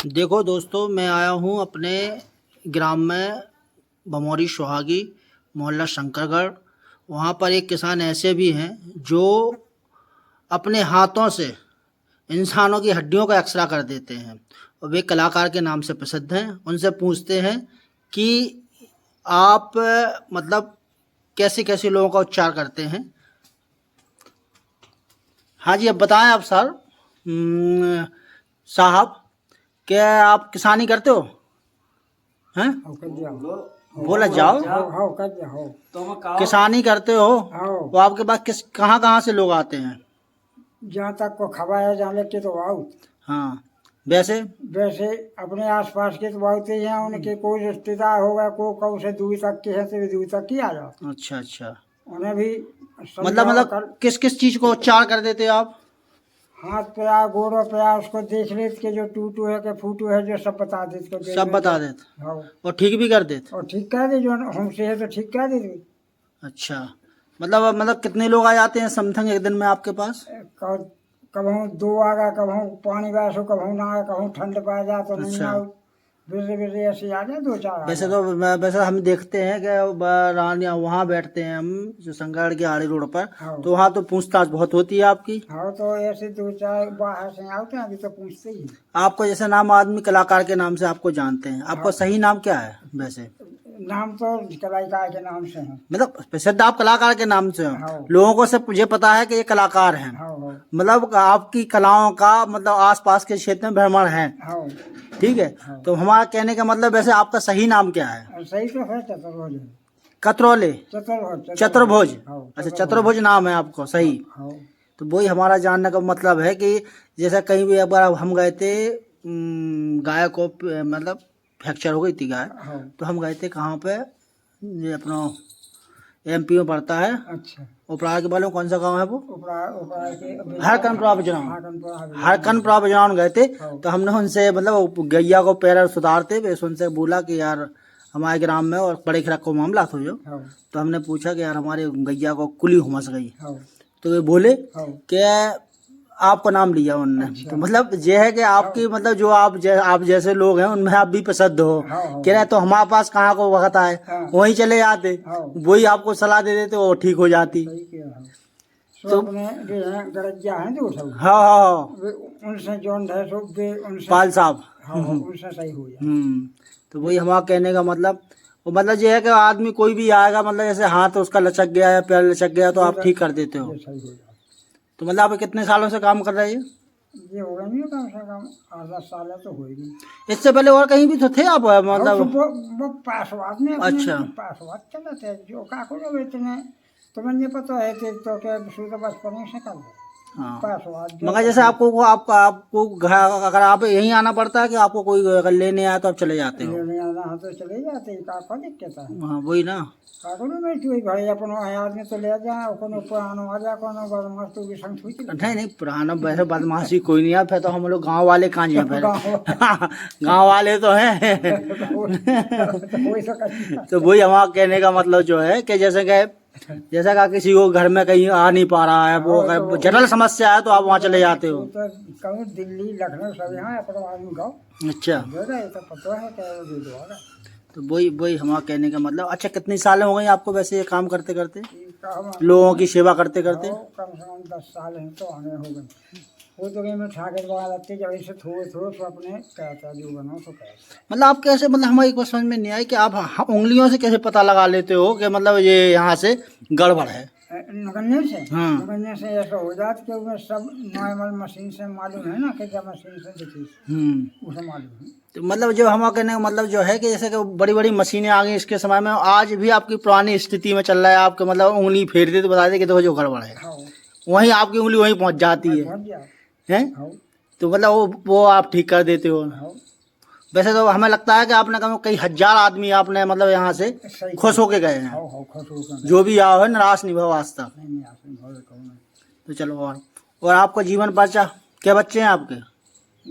देखो दोस्तों, मैं आया हूँ अपने ग्राम में भमौरी सुहागी मोहल्ला शंकरगढ़। वहाँ पर एक किसान ऐसे भी हैं जो अपने हाथों से इंसानों की हड्डियों का एक्सरा कर देते हैं और वे कलाकार के नाम से प्रसिद्ध हैं। उनसे पूछते हैं कि आप मतलब कैसे कैसे लोगों का उपचार करते हैं। हाँ जी, अब बताएं आप सर। साहब, क्या आप किसानी करते हो? हैं? बोला जाओ। किसानी करते हो तो आपके पास कहाँ कहाँ से लोग आते हैं? जहाँ तक को खबर है जाने के तो बहुत। हाँ, वैसे अपने आसपास के तो बहुत ही हैं। उनके कोई रिश्तेदार होगा को से दूर तक के है तो दूर तक ही आ जाओ। अच्छा अच्छा, उन्हें भी मतलब किस किस चीज को उपचार कर देते हो आप? हाथ पैर गोड़ों पैर उसको देख लेते के जो टूटू है के फूटू है जो सब बता देते। सब बता देते हाँ, और ठीक भी कर देते? और ठीक कर दे जो हमसे है तो ठीक कर दे। अच्छा, मतलब कितने लोग आ जाते हैं समथिंग एक दिन में आपके पास? कबहू दो आगा कबहू पानी बासो कबहू ना आगा कबहू ठंड पा जा तो नहीं अच्छा। आओ। बिजली ऐसे आ जाए दो चार। वैसे हम देखते हैं कि रानिया वहाँ बैठते हैं हम जो शंकरगढ़ की आड़ी रोड पर। हाँ। तो वहाँ तो पूछताछ बहुत होती है आपकी। हाँ, तो ऐसे दो चार बाहर से आते हैं अभी तो पूछते ही। आपको जैसे नाम आदमी कलाकार के नाम से आपको जानते हैं, आपका सही नाम क्या है वैसे? नाम तो कलाकार के नाम से है। मतलब प्रसिद्ध आप कलाकार के नाम से हो। हाँ। लोगों को सब मुझे पता है कि ये कलाकार हैं। हाँ, हाँ। मतलब आपकी कलाओं का मतलब आसपास के क्षेत्र में भ्रमण है। हाँ। ठीक है। हाँ। तो हमारा कहने का मतलब वैसे आपका सही नाम क्या है? सही तो है चतुर्भुज। कतरौले चतुर्भुज। हाँ, अच्छा, चतुर्भुज नाम है आपको, सही। हाँ। तो वही हमारा जानने का मतलब है कि जैसा कहीं भी एक बार हम गए थे, गाय को मतलब फ्रैक्चर हो गई थी गाय। हाँ। तो हम गए थे कहाँ पे, ये अपना एमपी में पड़ता है। अच्छा। उपरार के बारे में कौन सा गांव है वो? हरकनपुरा हरकनपुरा बजनान गए थे। हाँ। तो हमने उनसे मतलब गैया को पैर सुधारते हुए उनसे बोला कि यार हमारे ग्राम में और बड़े खिलाफ को मामला था जो। हाँ। तो हमने पूछा कि यार हमारे गैया को कुली हुमस गई। हाँ। तो वे बोले हाँ। कि आपका नाम लिया उनने। अच्छा। तो मतलब ये है कि आपकी मतलब जो आप जैसे लोग हैं उनमें आप भी प्रसिद्ध हो। हाँ, हाँ। कह रहे तो हमारे पास कहाँ को वक्त आए, हाँ। वहीं चले जाते, हाँ। वही आपको सलाह दे देते, वो ठीक हो जाती। सही किया है। तो अपने जो है गरजिया है जो सब। हाँ हाँ हाँ, वे उनसे जौन है सो वे उनसे पाल साहब। हाँ, उनसे सही हो जाए। तो वही हमारा कहने का मतलब वो मतलब ये है कि आदमी कोई भी आएगा, मतलब जैसे हाथ उसका लचक गया या पैर लचक गया तो आप ठीक कर देते हो। ये सही हो जाए। तो मतलब आप कितने सालों से काम कर रहे हैं? ये हो गया नहीं कम से कम 8-10 साल तो होगी। इससे पहले और कहीं भी तो थे आप मतलब? वो पासवाद में अच्छा। पासवाद चला थे जो का को लोग इतने तो मैंने पता है तो क्या शुरू बचपन से कर हाँ। पासवाद मगर जैसे आपको अगर आप यहीं आना पड़ता है कि आपको कोई अगर लेने आया तो आप चले जाते हो? लेने आना है तो चले जाते हैं का दिक्कत है। हाँ वही ना। काकड़ों में क्यों भाई अपन आदमी तो ले जाए कोनो पुरानो आ जाए कोनो बदमाश तो भी संग हुई। नहीं पुराना वैसे बदमाशी कोई नहीं है, फिर तो हम लोग गांव वाले कहाँ जाए फिर। गांव वाले तो हैं। तो वही हमारा कहने का मतलब जो है कि जैसा का किसी को घर में कहीं आ नहीं पा रहा है, वो अगर जटिल समस्या है तो आप वहाँ चले जाते हो। कहूँ दिल्ली लखनऊ सब यहाँ अपना आदमी गाँव। अच्छा, तो पता है क्या। तो वही हमारा कहने का मतलब। अच्छा, कितनी साल हो गई आपको वैसे ये काम करते करते, लोगों की सेवा करते करते? कम से कम 10 साल हैं तो आने हो गए। वो तो मैं ठाकर बना लगती जब ऐसे थोड़े थोड़े तो अपने कहता जो बनाओ तो कहता। मतलब आप कैसे, मतलब हमारी कोई समझ में नहीं आई कि आप उंगलियों से कैसे पता लगा लेते हो कि मतलब ये यहाँ से गड़बड़ है? नगन्ने से। हाँ। नगन्ने से ऐसा हो जाता कि उसमें सब नॉर्मल मशीन से मालूम है ना कि जब मशीन से देखी उसे मालूम है। तो मतलब जो हमारा कहने का मतलब जो है कि जैसे कि बड़ी बड़ी मशीनें आ गई इसके समय में, आज भी आपकी पुरानी स्थिति में चल रहा है आपके मतलब उंगली फेरते तो बता दे कि देखो जो गड़बड़ है। हाँ। वहीं आपकी उंगली वहीं पहुंच जाती है। हाँ। तो मतलब वो आप ठीक कर देते हो। हाँ। वैसे तो हमें लगता है कि आपने कई हजार आदमी आपने मतलब यहाँ से खुश होके गए हैं। हाँ, खुश होकर जो भी आओ है निराश नहीं हुआ आज तक। तो चलो, और आपका जीवन पर्चा, क्या बच्चे हैं आपके?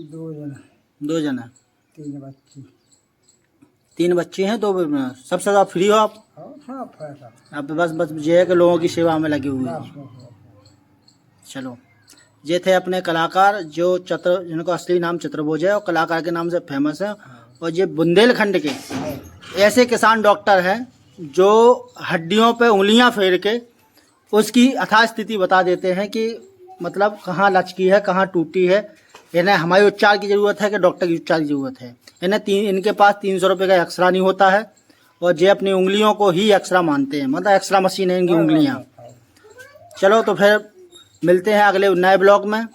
2 जन। 2 जन है। 3 बच्चे। 3 बच्चे हैं तो सबसे ज़्यादा फ्री हो आप? आप बस ये है कि लोगों की सेवा में लगे हुए हो। चलो, ये थे अपने कलाकार जो जिनको असली नाम चतुर्भुज है और कलाकार के नाम से फेमस है। और ये बुंदेलखंड के ऐसे किसान डॉक्टर हैं जो हड्डियों पे उंगलियां फेर के उसकी अथाह स्थिति बता देते हैं कि मतलब कहाँ लचकी है, कहाँ टूटी है। इन्हें हमारी उपचार की ज़रूरत है कि डॉक्टर की उपचार की ज़रूरत है। इनके पास 300 रुपये का एक्सरा नहीं होता है और ये अपनी उंगलियों को ही एक्सरा मानते हैं, मतलब एक्सरा मशीन है इनकी उंगलियां। चलो तो फिर मिलते हैं अगले नए ब्लॉग में।